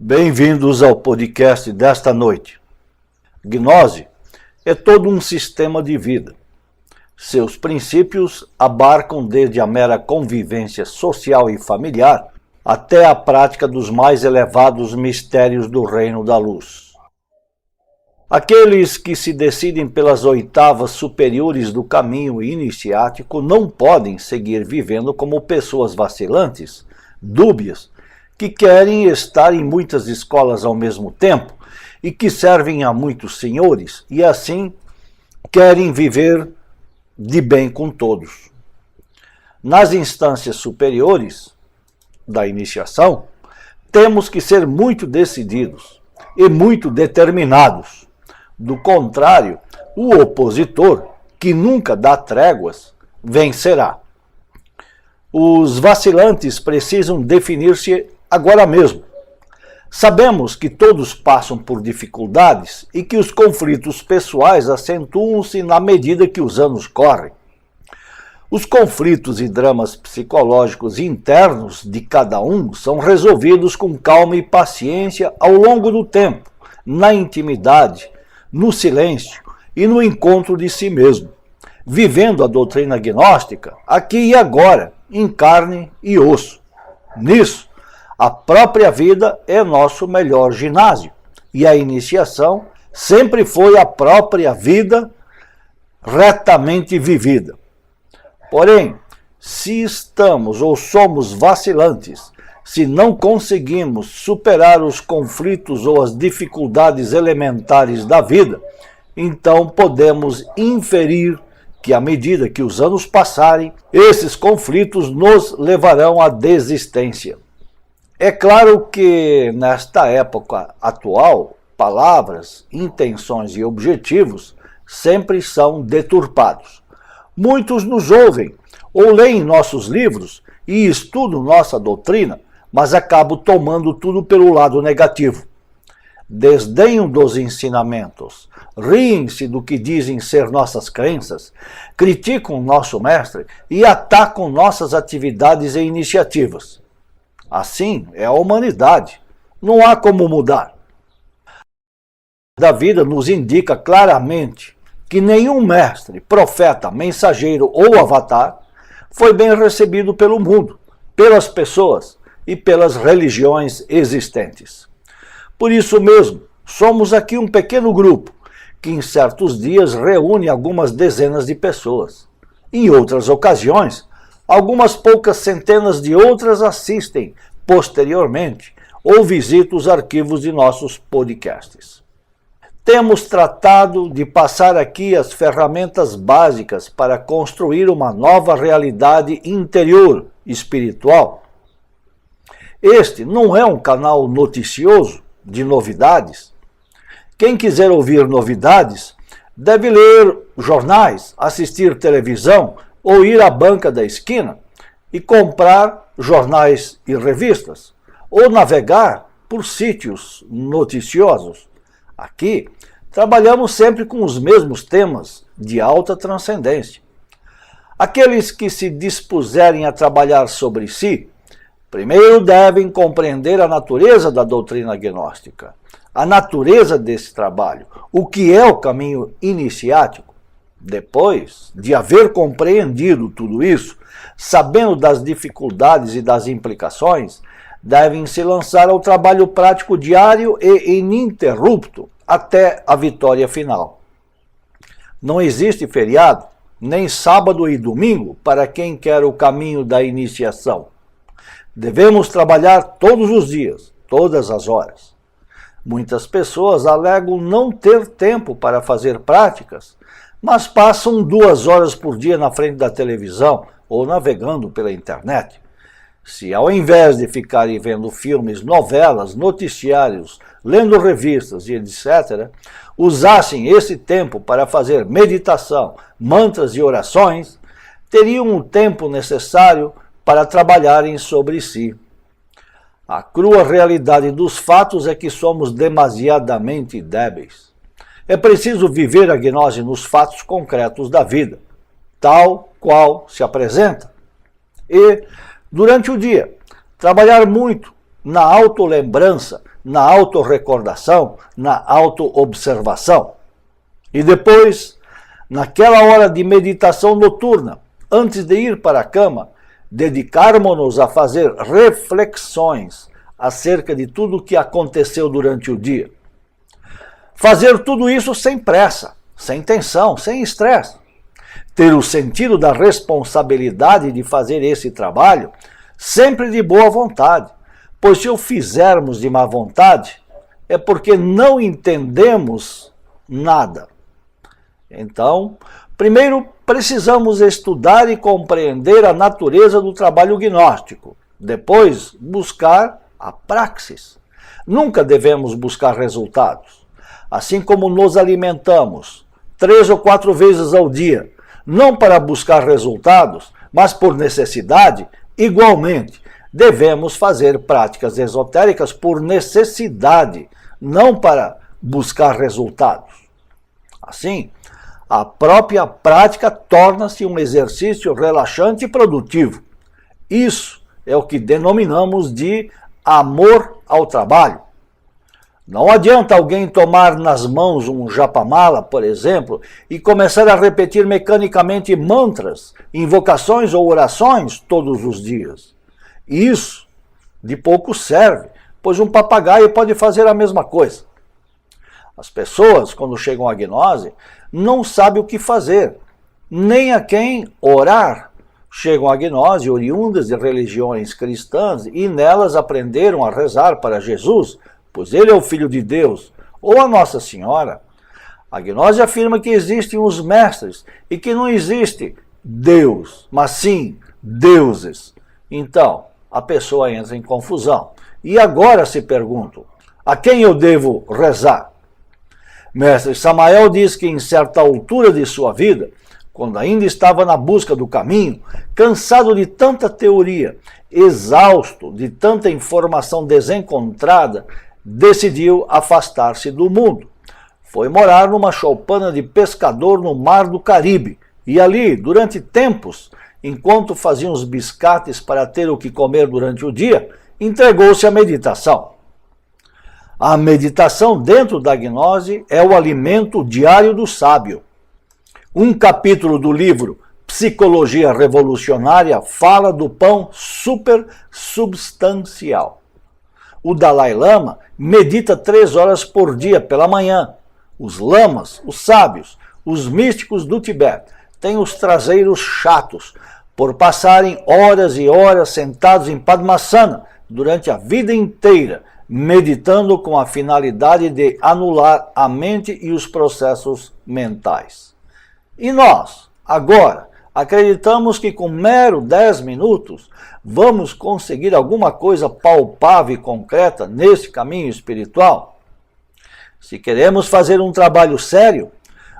Bem-vindos ao podcast desta noite. Gnose é todo um sistema de vida. Seus princípios abarcam desde a mera convivência social e familiar até a prática dos mais elevados mistérios do reino da luz. Aqueles que se decidem pelas oitavas superiores do caminho iniciático não podem seguir vivendo como pessoas vacilantes, dúbias, que querem estar em muitas escolas ao mesmo tempo e que servem a muitos senhores e assim querem viver de bem com todos. Nas instâncias superiores da iniciação, temos que ser muito decididos e muito determinados. Do contrário, o opositor, que nunca dá tréguas, vencerá. Os vacilantes precisam definir-se agora mesmo. Sabemos que todos passam por dificuldades e que os conflitos pessoais acentuam-se na medida que os anos correm. Os conflitos e dramas psicológicos internos de cada um são resolvidos com calma e paciência ao longo do tempo, na intimidade, no silêncio e no encontro de si mesmo, vivendo a doutrina gnóstica aqui e agora, em carne e osso. Nisso, a própria vida é nosso melhor ginásio, e a iniciação sempre foi a própria vida retamente vivida. Porém, se estamos ou somos vacilantes, se não conseguimos superar os conflitos ou as dificuldades elementares da vida, então podemos inferir que à medida que os anos passarem, esses conflitos nos levarão à desistência. É claro que, nesta época atual, palavras, intenções e objetivos sempre são deturpados. Muitos nos ouvem ou leem nossos livros e estudam nossa doutrina, mas acabam tomando tudo pelo lado negativo. Desdenham dos ensinamentos, riem-se do que dizem ser nossas crenças, criticam nosso mestre e atacam nossas atividades e iniciativas. Assim é a humanidade. Não há como mudar. A vida nos indica claramente que nenhum mestre, profeta, mensageiro ou avatar foi bem recebido pelo mundo, pelas pessoas e pelas religiões existentes. Por isso mesmo, somos aqui um pequeno grupo que em certos dias reúne algumas dezenas de pessoas. Em outras ocasiões, algumas poucas centenas de outras assistem posteriormente ou visitam os arquivos de nossos podcasts. Temos tratado de passar aqui as ferramentas básicas para construir uma nova realidade interior espiritual. Este não é um canal noticioso de novidades. Quem quiser ouvir novidades deve ler jornais, assistir televisão ou ir à banca da esquina e comprar jornais e revistas, ou navegar por sítios noticiosos. Aqui, trabalhamos sempre com os mesmos temas de alta transcendência. Aqueles que se dispuserem a trabalhar sobre si, primeiro devem compreender a natureza da doutrina gnóstica, a natureza desse trabalho, o que é o caminho iniciático. Depois de haver compreendido tudo isso, sabendo das dificuldades e das implicações, devem se lançar ao trabalho prático diário e ininterrupto até a vitória final. Não existe feriado, nem sábado e domingo para quem quer o caminho da iniciação. Devemos trabalhar todos os dias, todas as horas. Muitas pessoas alegam não ter tempo para fazer práticas, mas passam 2 horas por dia na frente da televisão ou navegando pela internet. Se ao invés de ficarem vendo filmes, novelas, noticiários, lendo revistas e etc., usassem esse tempo para fazer meditação, mantras e orações, teriam o tempo necessário para trabalharem sobre si. A crua realidade dos fatos é que somos demasiadamente débeis. É preciso viver a gnose nos fatos concretos da vida, tal qual se apresenta. E, durante o dia, trabalhar muito na autolembrança na autorrecordação, na autoobservação. E depois, naquela hora de meditação noturna, antes de ir para a cama, dedicarmos-nos a fazer reflexões acerca de tudo o que aconteceu durante o dia. Fazer tudo isso sem pressa, sem tensão, sem estresse. Ter o sentido da responsabilidade de fazer esse trabalho sempre de boa vontade, pois se o fizermos de má vontade, é porque não entendemos nada. Então, primeiro precisamos estudar e compreender a natureza do trabalho gnóstico, depois buscar a praxis. Nunca devemos buscar resultados. Assim como nos alimentamos 3 ou 4 vezes ao dia, não para buscar resultados, mas por necessidade, igualmente, devemos fazer práticas esotéricas por necessidade, não para buscar resultados. Assim, a própria prática torna-se um exercício relaxante e produtivo. Isso é o que denominamos de amor ao trabalho. Não adianta alguém tomar nas mãos um japamala, por exemplo, e começar a repetir mecanicamente mantras, invocações ou orações todos os dias. Isso de pouco serve, pois um papagaio pode fazer a mesma coisa. As pessoas, quando chegam à gnose, não sabem o que fazer, nem a quem orar. Chegam à gnose oriundas de religiões cristãs e nelas aprenderam a rezar para Jesus, pois ele é o Filho de Deus, ou a Nossa Senhora. A gnose afirma que existem os mestres e que não existe Deus, mas sim deuses. Então, a pessoa entra em confusão. E agora se perguntam, a quem eu devo rezar? Mestre Samael diz que em certa altura de sua vida, quando ainda estava na busca do caminho, cansado de tanta teoria, exausto de tanta informação desencontrada, decidiu afastar-se do mundo. Foi morar numa choupana de pescador no mar do Caribe, e ali, durante tempos, enquanto faziam os biscates para ter o que comer durante o dia, entregou-se à meditação. A meditação dentro da gnose é o alimento diário do sábio. Um capítulo do livro Psicologia Revolucionária fala do pão supersubstancial. O Dalai Lama medita 3 horas por dia pela manhã. Os lamas, os sábios, os místicos do Tibete têm os traseiros chatos por passarem horas e horas sentados em Padmasana durante a vida inteira, meditando com a finalidade de anular a mente e os processos mentais. E nós, agora, acreditamos que com mero 10 minutos vamos conseguir alguma coisa palpável e concreta nesse caminho espiritual? Se queremos fazer um trabalho sério,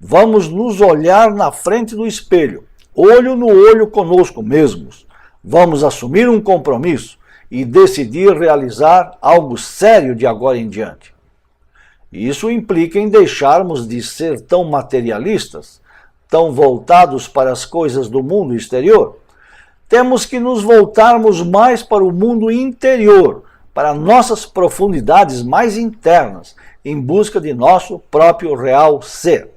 vamos nos olhar na frente do espelho, olho no olho conosco mesmos. Vamos assumir um compromisso e decidir realizar algo sério de agora em diante. Isso implica em deixarmos de ser tão materialistas, tão voltados para as coisas do mundo exterior. Temos que nos voltarmos mais para o mundo interior, para nossas profundidades mais internas, em busca de nosso próprio real ser.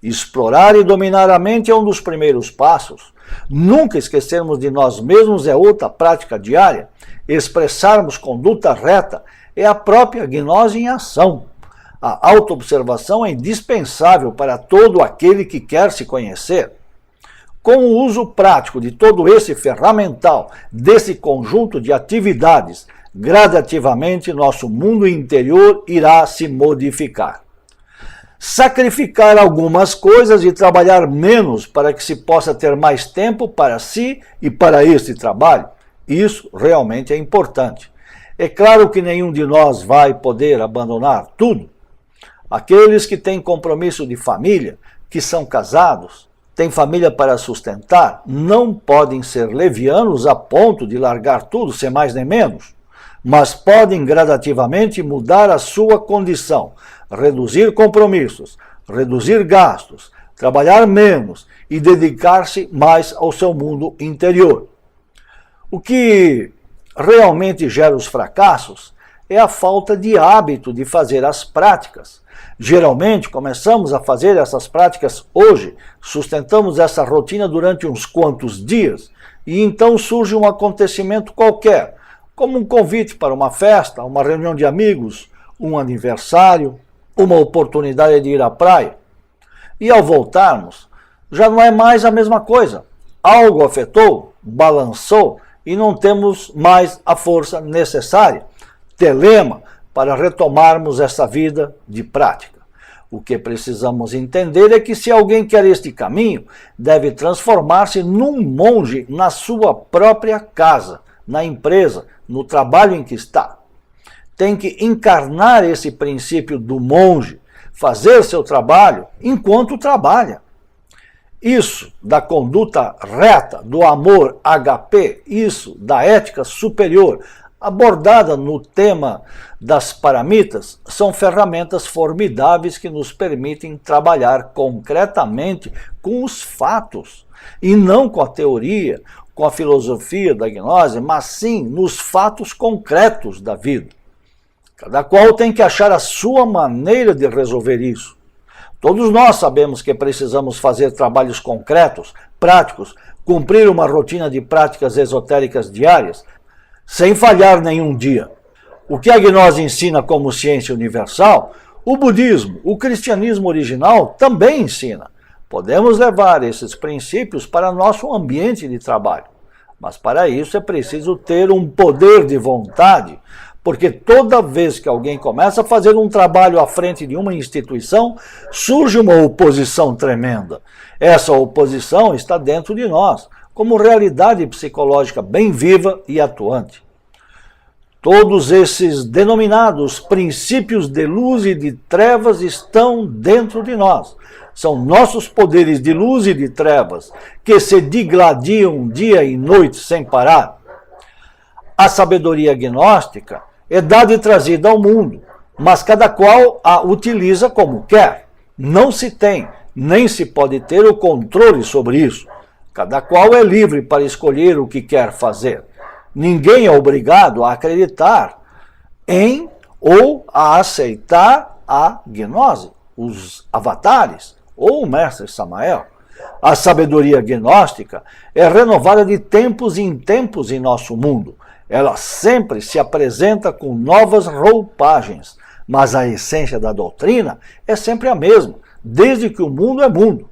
Explorar e dominar a mente é um dos primeiros passos. Nunca esquecermos de nós mesmos é outra prática diária. Expressarmos conduta reta é a própria gnose em ação. A autoobservação é indispensável para todo aquele que quer se conhecer. Com o uso prático de todo esse ferramental, desse conjunto de atividades, gradativamente nosso mundo interior irá se modificar. Sacrificar algumas coisas e trabalhar menos para que se possa ter mais tempo para si e para esse trabalho, isso realmente é importante. É claro que nenhum de nós vai poder abandonar tudo. Aqueles que têm compromisso de família, que são casados, têm família para sustentar, não podem ser levianos a ponto de largar tudo, sem mais nem menos, mas podem gradativamente mudar a sua condição, reduzir compromissos, reduzir gastos, trabalhar menos e dedicar-se mais ao seu mundo interior. O que realmente gera os fracassos é a falta de hábito de fazer as práticas. Geralmente, começamos a fazer essas práticas hoje, sustentamos essa rotina durante uns quantos dias, e então surge um acontecimento qualquer, como um convite para uma festa, uma reunião de amigos, um aniversário, uma oportunidade de ir à praia. E ao voltarmos, já não é mais a mesma coisa. Algo afetou, balançou e não temos mais a força necessária, telema, para retomarmos essa vida de prática. O que precisamos entender é que se alguém quer este caminho, deve transformar-se num monge na sua própria casa, na empresa, no trabalho em que está. Tem que encarnar esse princípio do monge, fazer seu trabalho enquanto trabalha. Isso da conduta reta, do amor HP, isso da ética superior, abordada no tema das paramitas, são ferramentas formidáveis que nos permitem trabalhar concretamente com os fatos, e não com a teoria, com a filosofia da gnose, mas sim nos fatos concretos da vida. Cada qual tem que achar a sua maneira de resolver isso. Todos nós sabemos que precisamos fazer trabalhos concretos, práticos, cumprir uma rotina de práticas esotéricas diárias, sem falhar nenhum dia. O que a gnose ensina como ciência universal, o budismo, o cristianismo original também ensina. Podemos levar esses princípios para nosso ambiente de trabalho, mas para isso é preciso ter um poder de vontade, porque toda vez que alguém começa a fazer um trabalho à frente de uma instituição, surge uma oposição tremenda. Essa oposição está dentro de nós, como realidade psicológica bem viva e atuante. Todos esses denominados princípios de luz e de trevas estão dentro de nós. São nossos poderes de luz e de trevas que se digladiam dia e noite sem parar. A sabedoria gnóstica é dada e trazida ao mundo, mas cada qual a utiliza como quer. Não se tem, nem se pode ter o controle sobre isso. Cada qual é livre para escolher o que quer fazer. Ninguém é obrigado a acreditar em ou a aceitar a gnose, os avatares ou o mestre Samael. A sabedoria gnóstica é renovada de tempos em tempos em nosso mundo. Ela sempre se apresenta com novas roupagens, mas a essência da doutrina é sempre a mesma, desde que o mundo é mundo.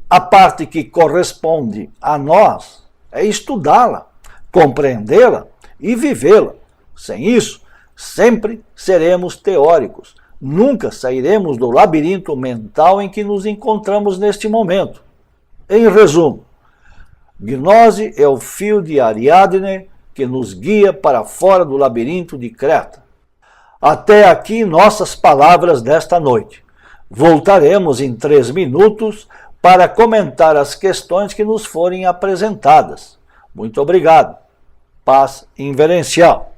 A parte que corresponde a nós é estudá-la, compreendê-la e vivê-la. Sem isso, sempre seremos teóricos. Nunca sairemos do labirinto mental em que nos encontramos neste momento. Em resumo, gnose é o fio de Ariadne que nos guia para fora do labirinto de Creta. Até aqui nossas palavras desta noite. Voltaremos em 3 minutos para comentar as questões que nos forem apresentadas. Muito obrigado. Paz inverencial.